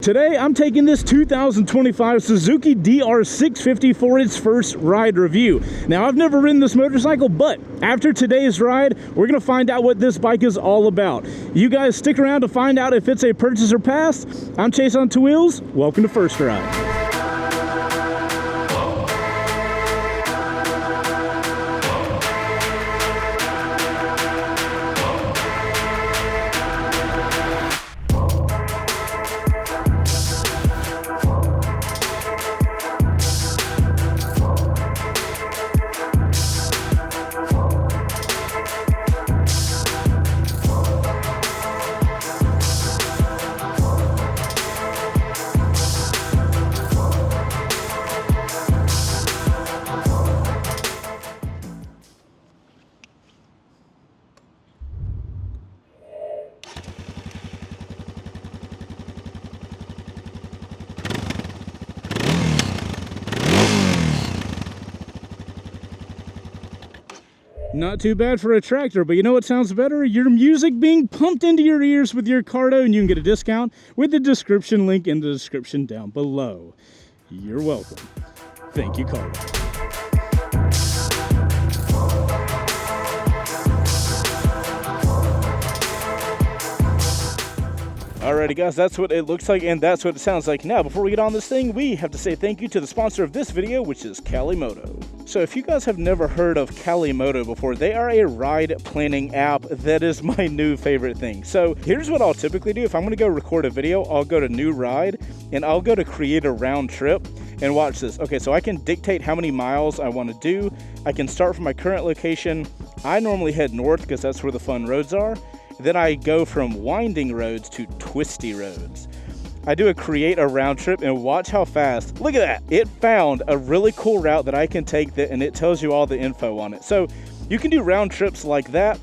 Today, I'm taking this 2025 Suzuki DR650 for its first ride review. Now, I've never ridden this motorcycle, but after today's ride, we're going to find out what this bike is all about. You guys stick around to find out if it's a purchase or pass. I'm Chaseontwowheels. Welcome to First Ride. Not too bad for a tractor, but you know what sounds better? Your music being pumped into your ears with your Cardo, and you can get a discount with the description link in the description down below. You're welcome. Thank you, Cardo. Alrighty guys, that's what it looks like and that's what it sounds like. Now, before we get on this thing, we have to say thank you to the sponsor of this video, which is Calimoto. So if you guys have never heard of Calimoto before, they are a ride planning app that is my new favorite thing. So here's what I'll typically do. If I'm gonna go record a video, I'll go to new ride and I'll go to create a round trip and watch this. Okay, so I can dictate how many miles I wanna do. I can start from my current location. I normally head north because that's where the fun roads are. Then I go from winding roads to twisty roads. I do a create a round trip and watch how fast, look at that. It found a really cool route that I can take that and it tells you all the info on it. So you can do round trips like that.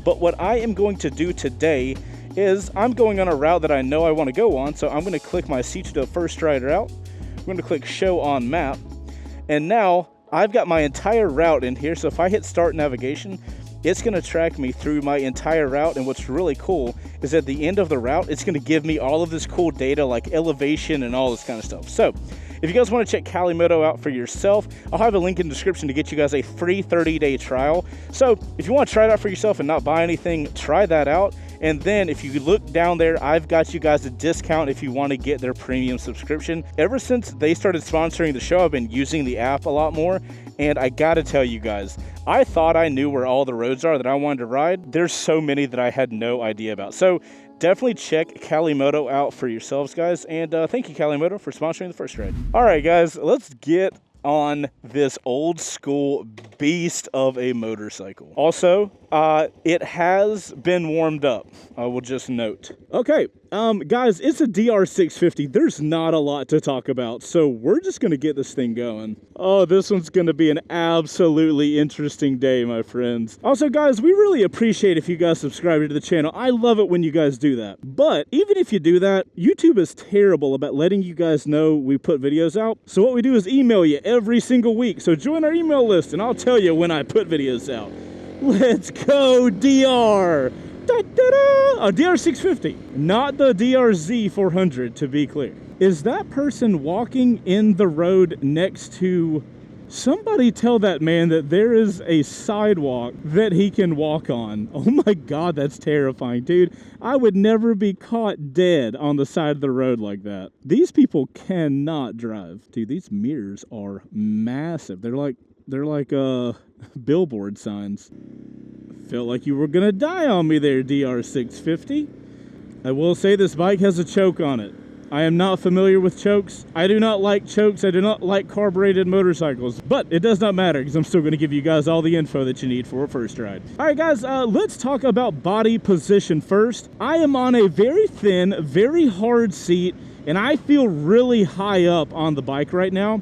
But what I am going to do today is I'm going on a route that I know I want to go on. So I'm going to click my C to the first ride route. I'm going to click show on map. And now I've got my entire route in here. So if I hit start navigation, it's going to track me through my entire route, and what's really cool is at the end of the route, it's going to give me all of this cool data like elevation and all this kind of stuff. So if you guys want to check Calimoto out for yourself, I'll have a link in the description to get you guys a free 30-day trial. So if you want to try it out for yourself and not buy anything, try that out. And then if you look down there, I've got you guys a discount if you want to get their premium subscription. Ever since they started sponsoring the show, I've been using the app a lot more. And I gotta tell you guys, I thought I knew where all the roads are that I wanted to ride. There's so many that I had no idea about. So definitely check Calimoto out for yourselves, guys. And thank you, Calimoto, for sponsoring the first ride. All right, guys, let's get on this old school beast of a motorcycle. Also, it has been warmed up, I will just note. Okay, guys, it's a DR650. There's not a lot to talk about, so we're just gonna get this thing going. Oh, this one's gonna be an absolutely interesting day, my friends. Also, guys, we really appreciate if you guys subscribe to the channel. I love it when you guys do that. But even if you do that, YouTube is terrible about letting you guys know we put videos out. So what we do is email you every single week. So join our email list and I'll tell you when I put videos out. Let's go, DR! Da-da-da! A DR650, not the DRZ400, to be clear. Is that person walking in the road next to... Somebody tell that man that there is a sidewalk that he can walk on. Oh my God, that's terrifying, dude. I would never be caught dead on the side of the road like that. These people cannot drive. Dude, these mirrors are massive. They're like billboard signs. Felt like you were gonna die on me there, DR650. I will say this bike has a choke on it. I am not familiar with chokes. I do not like chokes. I do not like carbureted motorcycles, but it does not matter because I'm still going to give you guys all the info that you need for a first ride. All right, guys, let's talk about body position first. I am on a very thin, very hard seat, and I feel really high up on the bike right now.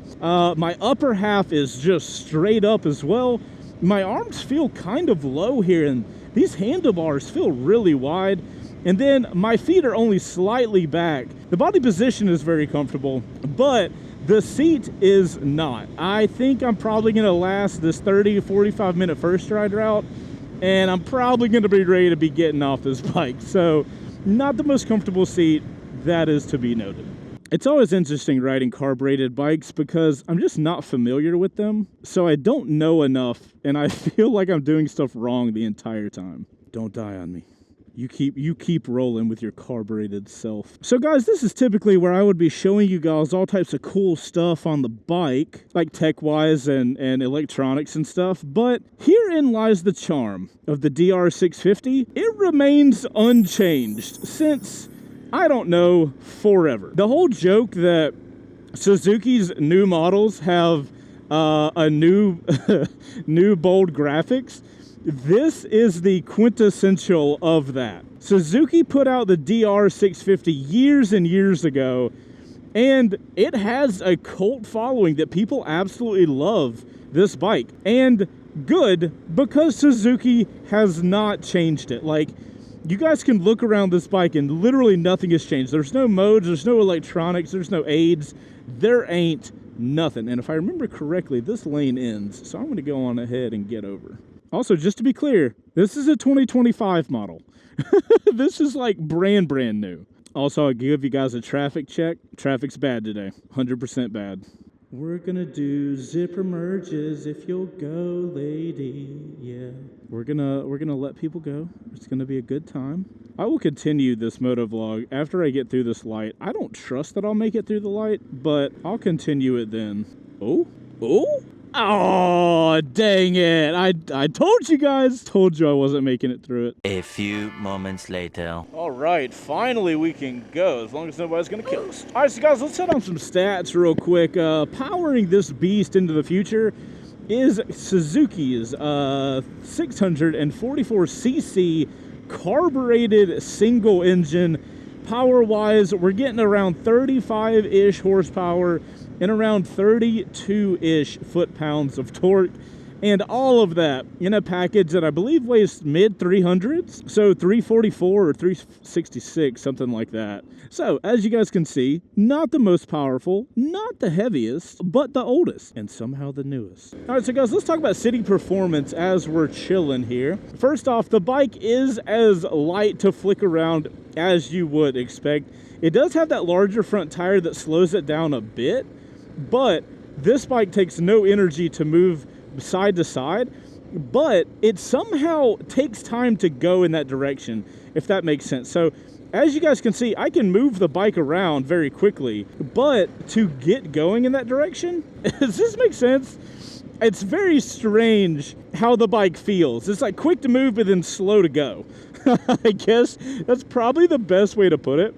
My upper half is just straight up as well. My arms feel kind of low here, and these handlebars feel really wide. And then my feet are only slightly back. The body position is very comfortable, but the seat is not. I think I'm probably gonna last this 30 to 45 minute first ride route, and I'm probably gonna be ready to be getting off this bike. So not the most comfortable seat, that is to be noted. It's always interesting riding carbureted bikes because I'm just not familiar with them, so I don't know enough, and I feel like I'm doing stuff wrong the entire time. Don't die on me. You keep rolling with your carbureted self. So guys, this is typically where I would be showing you guys all types of cool stuff on the bike, like tech-wise and electronics and stuff, but herein lies the charm of the DR650. It remains unchanged since, I don't know, forever. The whole joke that Suzuki's new models have a new bold graphics, this is the quintessential of that. Suzuki put out the DR650 years and years ago, and it has a cult following that people absolutely love this bike. And good, because Suzuki has not changed it. Like, you guys can look around this bike and literally nothing has changed. There's no modes, there's no electronics, there's no aids. There ain't nothing. And if I remember correctly, this lane ends, so I'm going to go on ahead and get over. Also, just to be clear, this is a 2025 model. This is like brand new. Also, I'll give you guys a traffic check. Traffic's bad today. 100% bad. We're gonna do zipper merges if you'll go, lady. Yeah. We're gonna let people go. It's gonna be a good time. I will continue this moto vlog after I get through this light. I don't trust that I'll make it through the light, but I'll continue it then. Oh? Oh, dang it. I told you guys. Told you I wasn't making it through it. A few moments later. All right, finally we can go, as long as nobody's going to kill us. All right, so guys, let's hit on some stats real quick. Powering this beast into the future is Suzuki's 644cc carbureted single engine. Power-wise, we're getting around 35-ish horsepower and around 32-ish foot-pounds of torque, and all of that in a package that I believe weighs mid-300s, so 344 or 366, something like that. So, as you guys can see, not the most powerful, not the heaviest, but the oldest, and somehow the newest. Alright, so guys, let's talk about city performance as we're chilling here. First off, the bike is as light to flick around as you would expect. It does have that larger front tire that slows it down a bit, but this bike takes no energy to move side to side, but it somehow takes time to go in that direction, if that makes sense. So as you guys can see, I can move the bike around very quickly, but to get going in that direction, does this make sense? It's very strange how the bike feels. It's like quick to move, but then slow to go. I guess that's probably the best way to put it.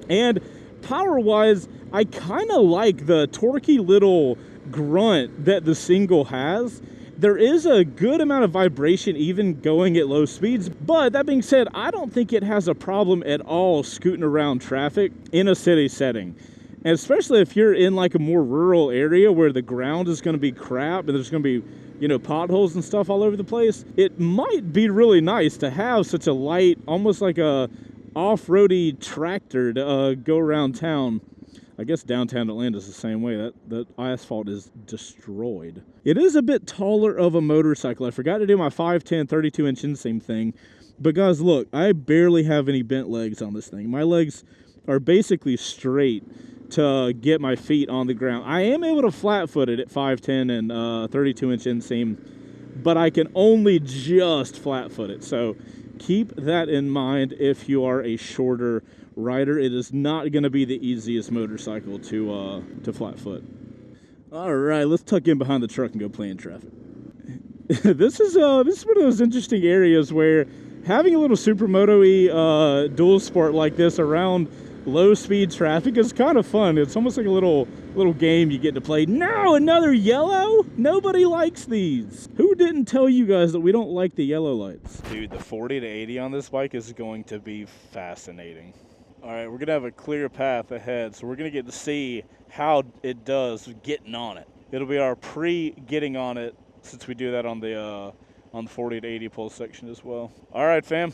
And power-wise, I kind of like the torquey little grunt that the single has. There is a good amount of vibration even going at low speeds, but that being said, I don't think it has a problem at all scooting around traffic in a city setting. And especially if you're in like a more rural area where the ground is going to be crap and there's going to be, you know, potholes and stuff all over the place, it might be really nice to have such a light, almost like a off-roady tractor to go around town. I guess downtown Atlanta is the same way. That asphalt is destroyed. It is a bit taller of a motorcycle. I forgot to do my 5'10", 32-inch inseam thing. But guys, look, I barely have any bent legs on this thing. My legs are basically straight to get my feet on the ground. I am able to flat-foot it at 5'10" and 32-inch inseam, but I can only just flat-foot it. So keep that in mind if you are a shorter rider. It is not going to be the easiest motorcycle to flat foot. All right, let's tuck in behind the truck and go play in traffic. This is one of those interesting areas where having a little supermoto-y dual sport like this around low-speed traffic is kind of fun. It's almost like a little game you get to play. No, another yellow? Nobody likes these. Who didn't tell you guys that we don't like the yellow lights? Dude, the 40 to 80 on this bike is going to be fascinating. All right, we're going to have a clear path ahead, so we're going to get to see how it does getting on it. It'll be our pre-getting on it, since we do that on the 40 to 80 pole section as well. All right, fam.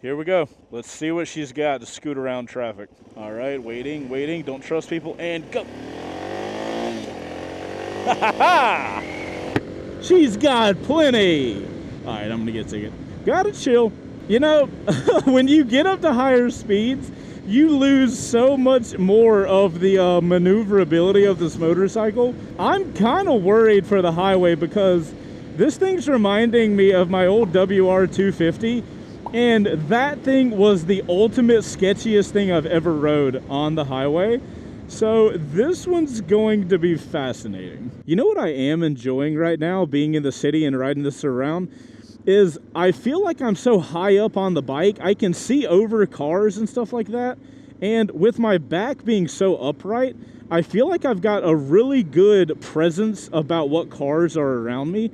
Here we go. Let's see what she's got to scoot around traffic. All right, waiting. Don't trust people, and go. Ha ha ha! She's got plenty. All right, I'm going to get a ticket. Gotta chill. You know, when you get up to higher speeds, you lose so much more of the maneuverability of this motorcycle. I'm kind of worried for the highway because this thing's reminding me of my old WR250, and that thing was the ultimate sketchiest thing I've ever rode on the highway. So this one's going to be fascinating. You know what I am enjoying right now, being in the city and riding this around, is I feel like I'm so high up on the bike, I can see over cars and stuff like that. And with my back being so upright, I feel like I've got a really good presence about what cars are around me.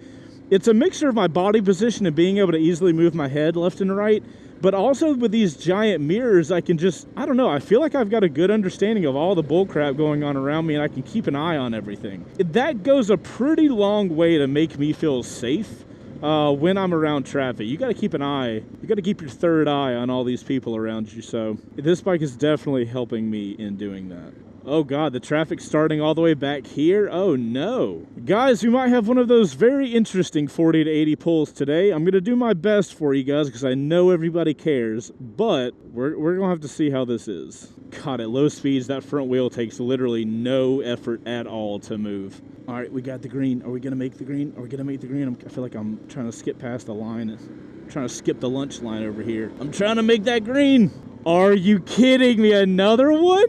It's a mixture of my body position and being able to easily move my head left and right, but also with these giant mirrors, I can just, I don't know, I feel like I've got a good understanding of all the bullcrap going on around me, and I can keep an eye on everything. That goes a pretty long way to make me feel safe when I'm around traffic. You got to keep an eye, you got to keep your third eye on all these people around you, so this bike is definitely helping me in doing that. Oh God, the traffic's starting all the way back here? Oh no. Guys, we might have one of those very interesting 40 to 80 pulls today. I'm going to do my best for you guys because I know everybody cares, but we're going to have to see how this is. God, at low speeds, that front wheel takes literally no effort at all to move. All right, we got the green. Are we going to make the green? Are we going to make the green? I feel like I'm trying to skip past the line. I'm trying to skip the lunch line over here. I'm trying to make that green. Are you kidding me? Another one?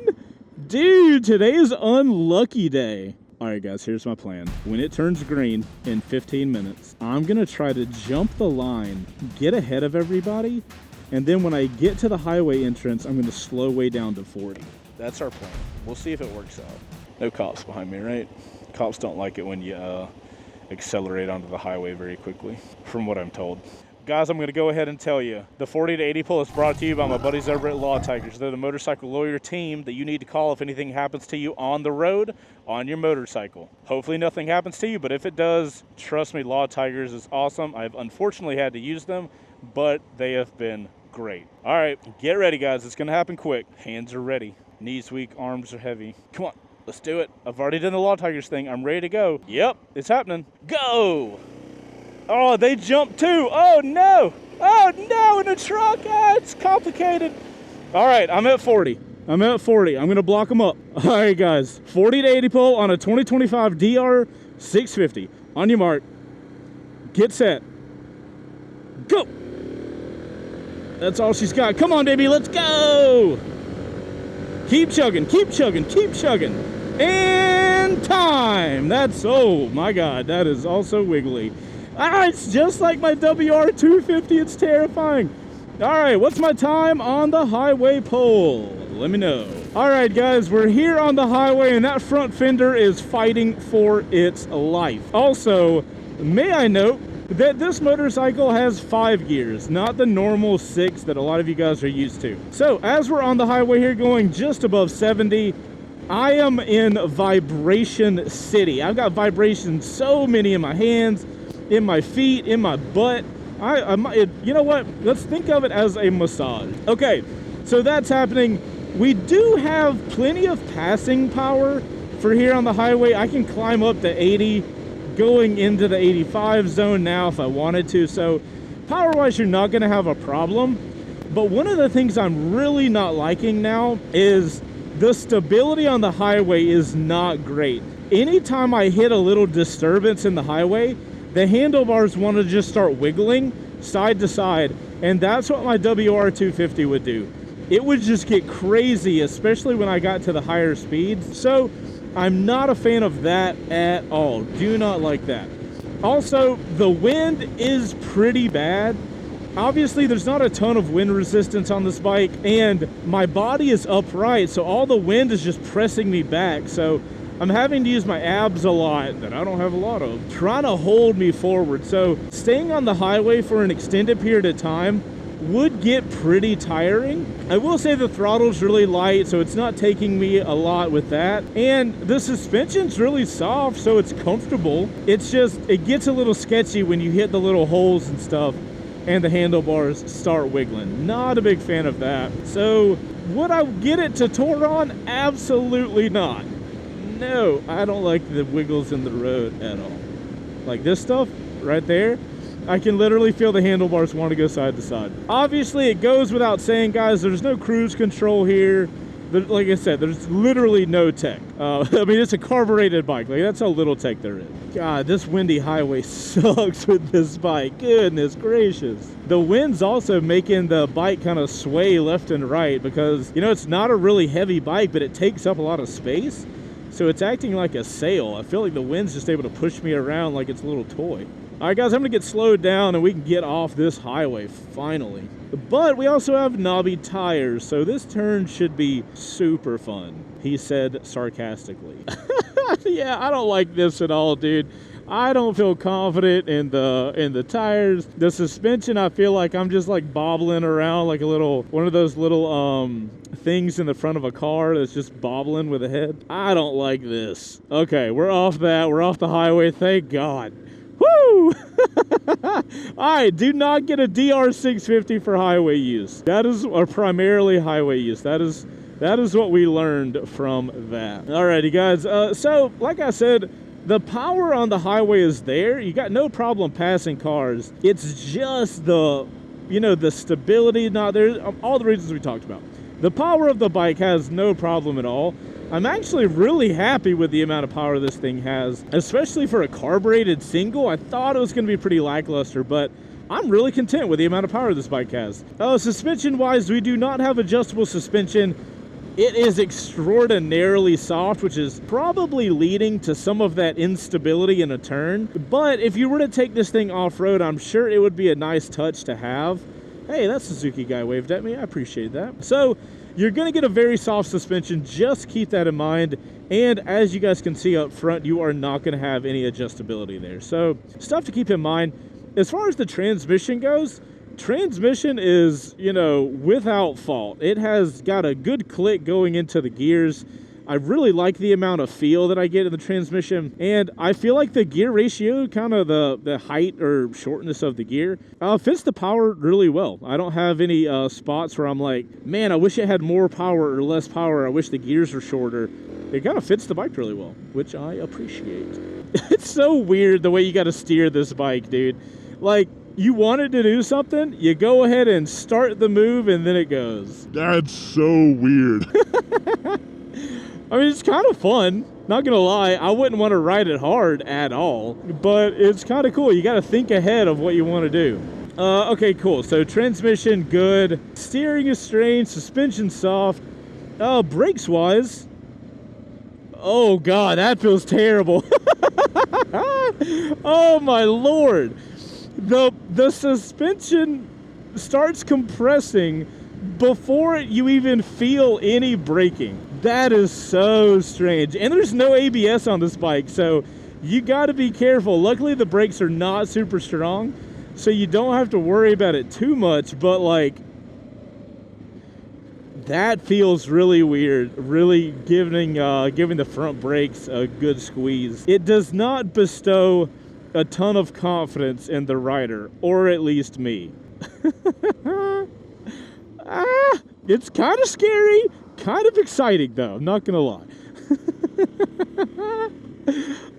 Dude, today is unlucky day. All right, guys, here's my plan. When it turns green in 15 minutes, I'm going to try to jump the line, get ahead of everybody, and then when I get to the highway entrance, I'm going to slow way down to 40. That's our plan. We'll see if it works out. No cops behind me, right? Cops don't like it when you accelerate onto the highway very quickly, from what I'm told. Guys, I'm going to go ahead and tell you, the 40 to 80 pull is brought to you by my buddies over at Law Tigers. They're the motorcycle lawyer team that you need to call if anything happens to you on the road, on your motorcycle. Hopefully nothing happens to you, but if it does, trust me, Law Tigers is awesome. I've unfortunately had to use them, but they have been great. All right, get ready, guys. It's going to happen quick. Hands are ready. Knees weak, arms are heavy. Come on, let's do it. I've already done the Law Tigers thing. I'm ready to go. Yep, it's happening. Go! Oh, they jumped too. Oh, no. Oh, no, in a truck. Ah, it's complicated. All right, I'm at 40. I'm going to block them up. All right, guys. 40 to 80 pull on a 2025 DR650. On your mark. Get set. Go. That's all she's got. Come on, baby. Let's go. Keep chugging. Keep chugging. Keep chugging. And time. That's, oh, my God. That is also wiggly. Ah, it's just like my WR250. It's terrifying. All right, what's my time on the highway pole? Let me know. All right, guys, we're here on the highway, and that front fender is fighting for its life. Also, may I note that this motorcycle has 5 gears, not the normal 6 that a lot of you guys are used to. So, as we're on the highway here going just above 70, I am in vibration city. I've got vibrations so many in my hands, in my feet, in my butt. You know what? Let's think of it as a massage. Okay, so that's happening. We do have plenty of passing power for here on the highway. I can climb up to 80, going into the 85 zone now if I wanted to. So power-wise, you're not going to have a problem. But one of the things I'm really not liking now is the stability on the highway is not great. Anytime I hit a little disturbance in the highway, the handlebars want to just start wiggling side to side, and that's what my WR250 would do. It would just get crazy, especially when I got to the higher speeds. So I'm not a fan of that at all. Do not like that. Also, the wind is pretty bad. Obviously, there's not a ton of wind resistance on this bike, and my body is upright, so all the wind is just pressing me back. So I'm having to use my abs a lot that I don't have a lot of, trying to hold me forward. So staying on the highway for an extended period of time would get pretty tiring. I will say the throttle's really light, so it's not taking me a lot with that. And the suspension's really soft, so it's comfortable. It's just, it gets a little sketchy when you hit the little holes and stuff and the handlebars start wiggling. Not a big fan of that. So would I get it to tour on? Absolutely not. No, I don't like the wiggles in the road at all. Like this stuff right there, I can literally feel the handlebars want to go side to side. Obviously, it goes without saying, guys, there's no cruise control here. Like I said, there's literally no tech. I mean, it's a carbureted bike. Like, that's how little tech there is. God, this windy highway sucks with this bike. Goodness gracious. The wind's also making the bike kind of sway left and right because, you know, it's not a really heavy bike, but it takes up a lot of space. So it's acting like a sail. I feel like the wind's just able to push me around like it's a little toy. All right, guys, I'm going to get slowed down and we can get off this highway finally. But we also have knobby tires, so this turn should be super fun, he said sarcastically. Yeah, I don't like this at all, dude. I don't feel confident in the tires. The suspension, I feel like I'm just like bobbling around like one of those little things in the front of a car that's just bobbling with a head. I don't like this. Okay, we're off that. We're off the highway, thank God. Woo! Alright, do not get a DR650 for highway use. That is primarily highway use. That is what we learned from that. Alrighty, guys. So, like I said, the power on the highway is there. You got no problem passing cars. It's just the stability not there. All the reasons we talked about. The power of the bike has no problem at all. I'm actually really happy with the amount of power this thing has, especially for a carbureted single. I thought it was going to be pretty lackluster, but I'm really content with the amount of power this bike has. Suspension-wise, we do not have adjustable suspension. It is extraordinarily soft, which is probably leading to some of that instability in a turn. But if you were to take this thing off-road, I'm sure it would be a nice touch to have. Hey, that Suzuki guy waved at me. I appreciate that. So, you're going to get a very soft suspension. Just keep that in mind. And as you guys can see up front, you are not going to have any adjustability there. So, stuff to keep in mind. As far as the transmission goes, transmission is, without fault. It has got a good click going into the gears. I really like the amount of feel that I get in the transmission, and I feel like the gear ratio, kind of the height or shortness of the gear, fits the power really well. I don't have any spots where I'm like, man, I wish it had more power or less power. I wish the gears were shorter. It kind of fits the bike really well, which I appreciate. It's so weird the way you got to steer this bike, dude. Like, you want it to do something, you go ahead and start the move, and then it goes. That's so weird. I mean, it's kind of fun. Not gonna lie, I wouldn't want to ride it hard at all, but it's kind of cool. You got to think ahead of what you want to do. Okay, cool. So transmission, good. Steering is strange. Suspension soft. Brakes-wise, oh God, that feels terrible. Oh my Lord. The suspension starts compressing before you even feel any braking. That is so strange. And there's no ABS on this bike, so you got to be careful. Luckily, the brakes are not super strong, so you don't have to worry about it too much, but like, that feels really weird, really giving the front brakes a good squeeze. It does not bestow a ton of confidence in the rider, or at least me. It's kind of scary, kind of exciting though, not gonna lie.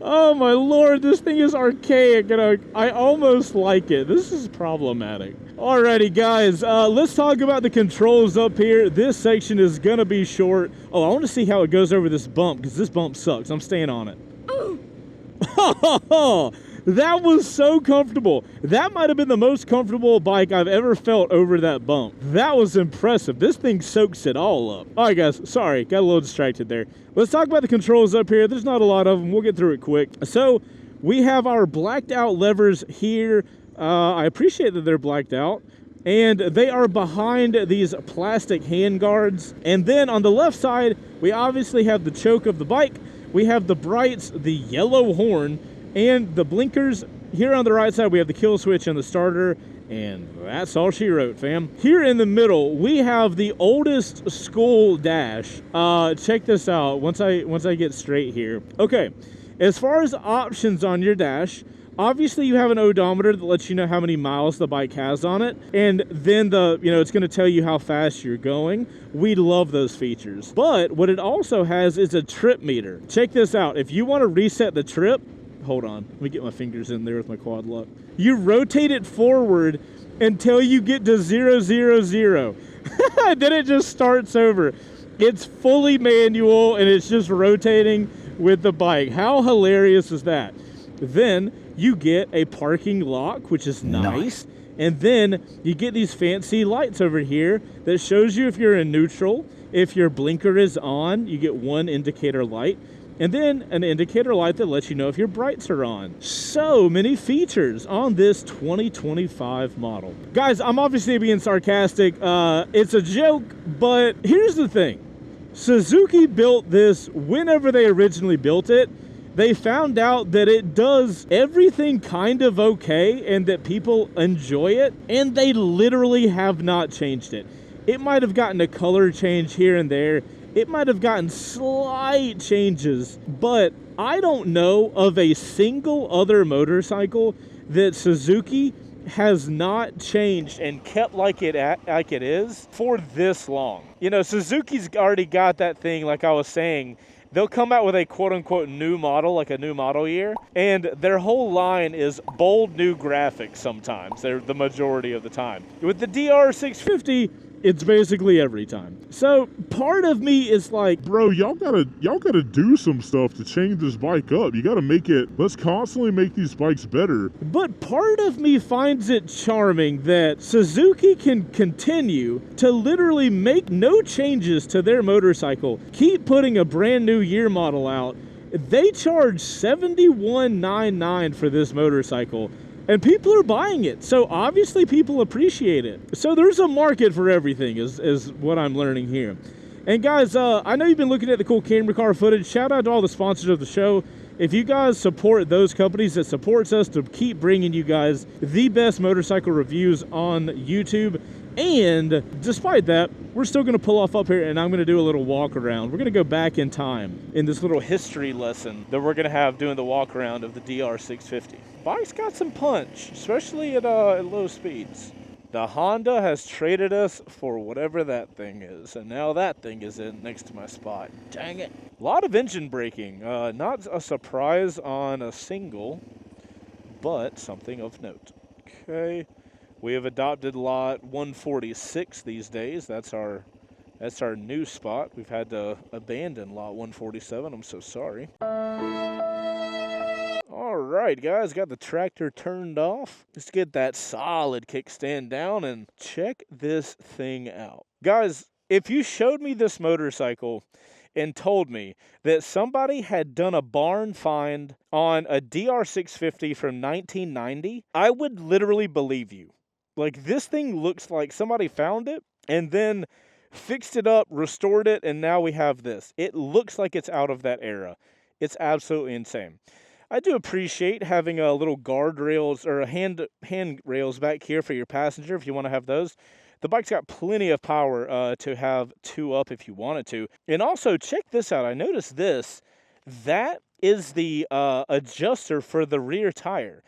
Oh my Lord, this thing is archaic and I almost like it. This is problematic. Alrighty guys, let's talk about the controls up here. This section is gonna be short. Oh, I want to see how it goes over this bump, because this bump sucks. I'm staying on it. That was so comfortable. That might have been the most comfortable bike I've ever felt over that bump. That was impressive. This thing soaks it all up. All right, guys, sorry, got a little distracted there. Let's talk about the controls up here. There's not a lot of them. We'll get through it quick. So we have our blacked out levers here. I appreciate that they're blacked out. And they are behind these plastic hand guards. And then on the left side, we obviously have the choke of the bike. We have the brights, the yellow horn, and the blinkers. Here on the right side, we have the kill switch and the starter, and that's all she wrote, fam. Here in the middle, we have the oldest school dash. Check this out once I get straight here. Okay, as far as options on your dash, obviously you have an odometer that lets you know how many miles the bike has on it, and then it's going to tell you how fast you're going. We love those features. But what it also has is a trip meter. Check this out. If you want to reset the trip, hold on. Let me get my fingers in there with my quad lock. You rotate it forward until you get to 0, 0, 0. Then it just starts over. It's fully manual and it's just rotating with the bike. How hilarious is that? Then you get a parking lock, which is nice. And then you get these fancy lights over here that shows you if you're in neutral. If your blinker is on, you get one indicator light. And then an indicator light that lets you know if your brights are on. So many features on this 2025 model. Guys, I'm obviously being sarcastic. It's a joke, but here's the thing. Suzuki built this whenever they originally built it. They found out that it does everything kind of okay and that people enjoy it, and they literally have not changed it. It might have gotten a color change here and there. It might have gotten slight changes, but I don't know of a single other motorcycle that Suzuki has not changed and kept like it is for this long. You know, Suzuki's already got that thing, like I was saying. They'll come out with a quote-unquote new model, like a new model year, and their whole line is bold new graphics sometimes. They're the majority of the time. With the DR650, it's basically every time. So part of me is like, Bro, y'all gotta do some stuff to change this bike up. You gotta let's constantly make these bikes better. but part of me finds it charming that Suzuki can continue to literally make no changes to their motorcycle, keep putting a brand new year model out. They charge $71.99 for this motorcycle. And people are buying it, so obviously people appreciate it. So there's a market for everything is what I'm learning here. And guys, I know you've been looking at the cool camera car footage. Shout out to all the sponsors of the show. If you guys support those companies, that supports us to keep bringing you guys the best motorcycle reviews on YouTube. And despite that, we're still going to pull off up here and I'm going to do a little walk around. We're going to go back in time in this little history lesson that we're going to have doing the walk around of the DR650. Bike's got some punch, especially at low speeds. The Honda has traded us for whatever that thing is, and now that thing is in next to my spot. Dang it. A lot of engine braking. Not a surprise on a single, but something of note. Okay. We have adopted lot 146 these days. That's our new spot. We've had to abandon lot 147. I'm so sorry. All right, guys, got the tractor turned off. Let's get that solid kickstand down and check this thing out. Guys, if you showed me this motorcycle and told me that somebody had done a barn find on a DR650 from 1990, I would literally believe you. Like, this thing looks like somebody found it and then fixed it up, restored it, and now we have this. It looks like it's out of that era. It's absolutely insane. I do appreciate having a little guardrails or hand rails back here for your passenger if you want to have those. The bike's got plenty of power to have two up if you wanted to. And also, check this out. I noticed this. That is the adjuster for the rear tire.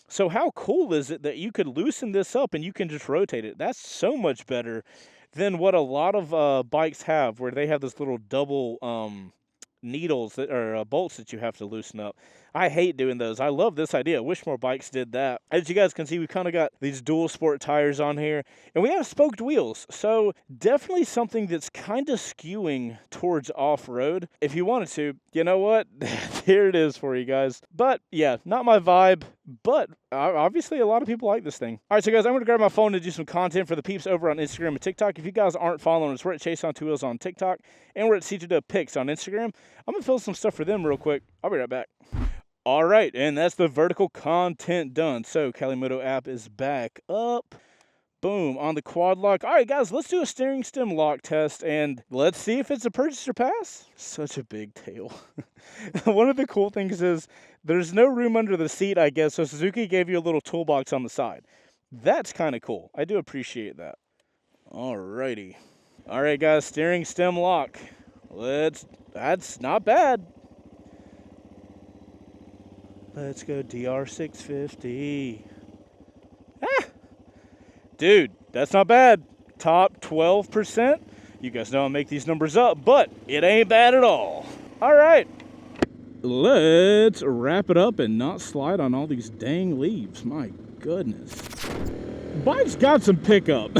So how cool is it that you could loosen this up and you can just rotate it? That's so much better than what a lot of bikes have, where they have this little double needles that are bolts that you have to loosen up. I hate doing those. I love this idea. I wish more bikes did that. As you guys can see, we've kind of got these dual sport tires on here, and we have spoked wheels. So definitely something that's kind of skewing towards off-road. If you wanted to, you know what? Here it is for you guys. But yeah, not my vibe, but obviously a lot of people like this thing. All right, so guys, I'm going to grab my phone to do some content for the peeps over on Instagram and TikTok. If you guys aren't following us, we're at Chaseontwowheels on TikTok, and we're at C2Pics on Instagram. I'm going to fill some stuff for them real quick. I'll be right back. All right, and that's the vertical content done. So Calimoto app is back up. Boom, on the quad lock. All right, guys, let's do a steering stem lock test, and let's see if it's a purchase or pass. Such a big tail. One of the cool things is there's no room under the seat, I guess, so Suzuki gave you a little toolbox on the side. That's kind of cool. I do appreciate that. All righty. All right, guys, steering stem lock. That's not bad. Let's go DR650. Ah! Dude, that's not bad. Top 12%. You guys know I make these numbers up, but it ain't bad at all. All right. let's wrap it up and not slide on all these dang leaves. My goodness. Bike's got some pickup.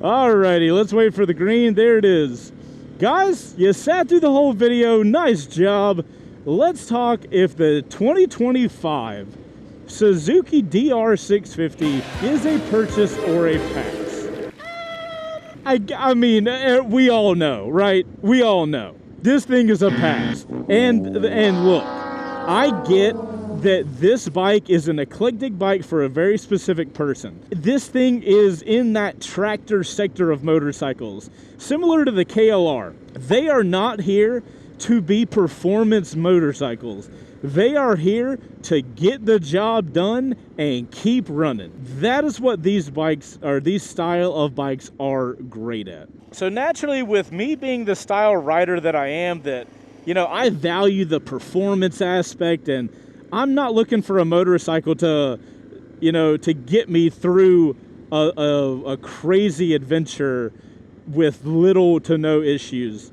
Alrighty, let's wait for the green. There it is. Guys, you sat through the whole video. Nice job. Let's talk if the 2025 Suzuki DR650 is a purchase or a pass. I mean, we all know, right? We all know. This thing is a pass. And look, I get that this bike is an eclectic bike for a very specific person. This thing is in that tractor sector of motorcycles, similar to the KLR. They are not here to be performance motorcycles. They are here to get the job done and keep running. That is what these bikes, or these style of bikes, are great at. So naturally, with me being the style rider that I am, that, you know, I value the performance aspect, and I'm not looking for a motorcycle to, you know, to get me through a crazy adventure with little to no issues.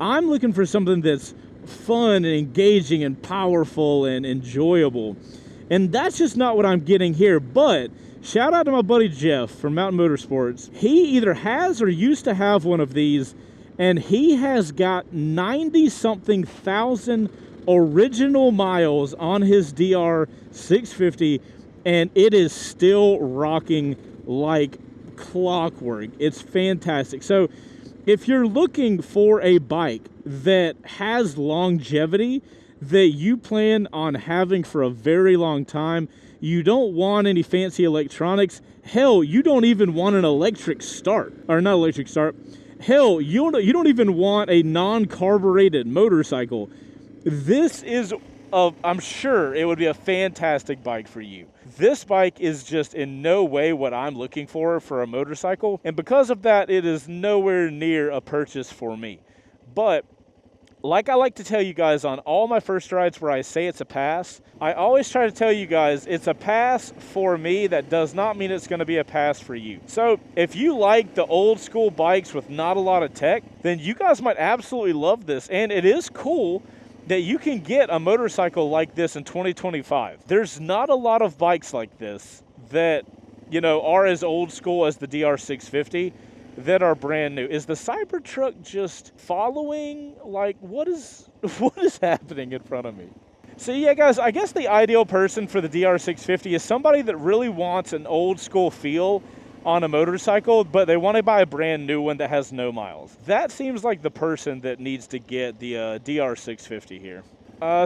I'm looking for something that's fun and engaging and powerful and enjoyable. And that's just not what I'm getting here. But shout out to my buddy Jeff from Mountain Motorsports. He either has or used to have one of these, and he has got 90-something thousand original miles on his DR650, and it is still rocking like clockwork. It's fantastic. So if you're looking for a bike that has longevity, that you plan on having for a very long time, you don't want any fancy electronics. Hell, you don't even want an electric start, or not electric start. Hell, you don't even want a non-carbureted motorcycle. This is, I'm sure it would be a fantastic bike for you. This bike is just in no way what I'm looking for a motorcycle. And because of that, it is nowhere near a purchase for me. But like I like to tell you guys on all my first rides where I say it's a pass, I always try to tell you guys it's a pass for me. That does not mean it's going to be a pass for you. So if you like the old school bikes with not a lot of tech, then you guys might absolutely love this. And it is cool that you can get a motorcycle like this in 2025. There's not a lot of bikes like this that, you know, are as old school as the DR650 that are brand new. Is the Cybertruck just following? Like, what is happening in front of me? So yeah, guys, I guess the ideal person for the DR650 is somebody that really wants an old school feel on a motorcycle, but they want to buy a brand new one that has no miles. That seems like the person that needs to get the DR650 here.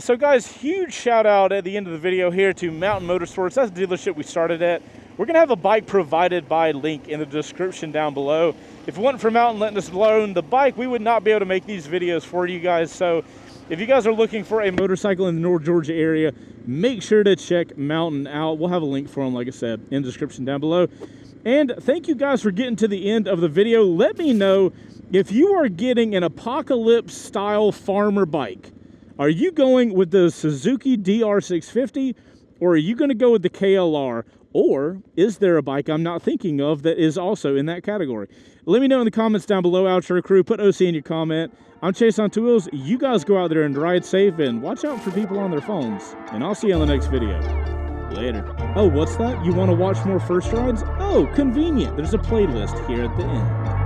So guys, huge shout out at the end of the video here to Mountain Motorsports. That's the dealership we started at. We're going to have a bike provided by link in the description down below. If it wasn't for Mountain letting us loan the bike, we would not be able to make these videos for you guys. So if you guys are looking for a motorcycle in the North Georgia area, make sure to check Mountain out. We'll have a link for them, like I said, in the description down below. And thank you guys for getting to the end of the video. Let me know if you are getting an apocalypse style farmer bike. Are you going with the Suzuki DR650, or are you going to go with the KLR? Or is there a bike I'm not thinking of that is also in that category? Let me know in the comments down below, Outro Crew. Put OC in your comment. I'm Chaseontwowheels. You guys go out there and ride safe and watch out for people on their phones. And I'll see you on the next video. Later. Oh, what's that? You want to watch more first rides? Oh, convenient. There's a playlist here at the end.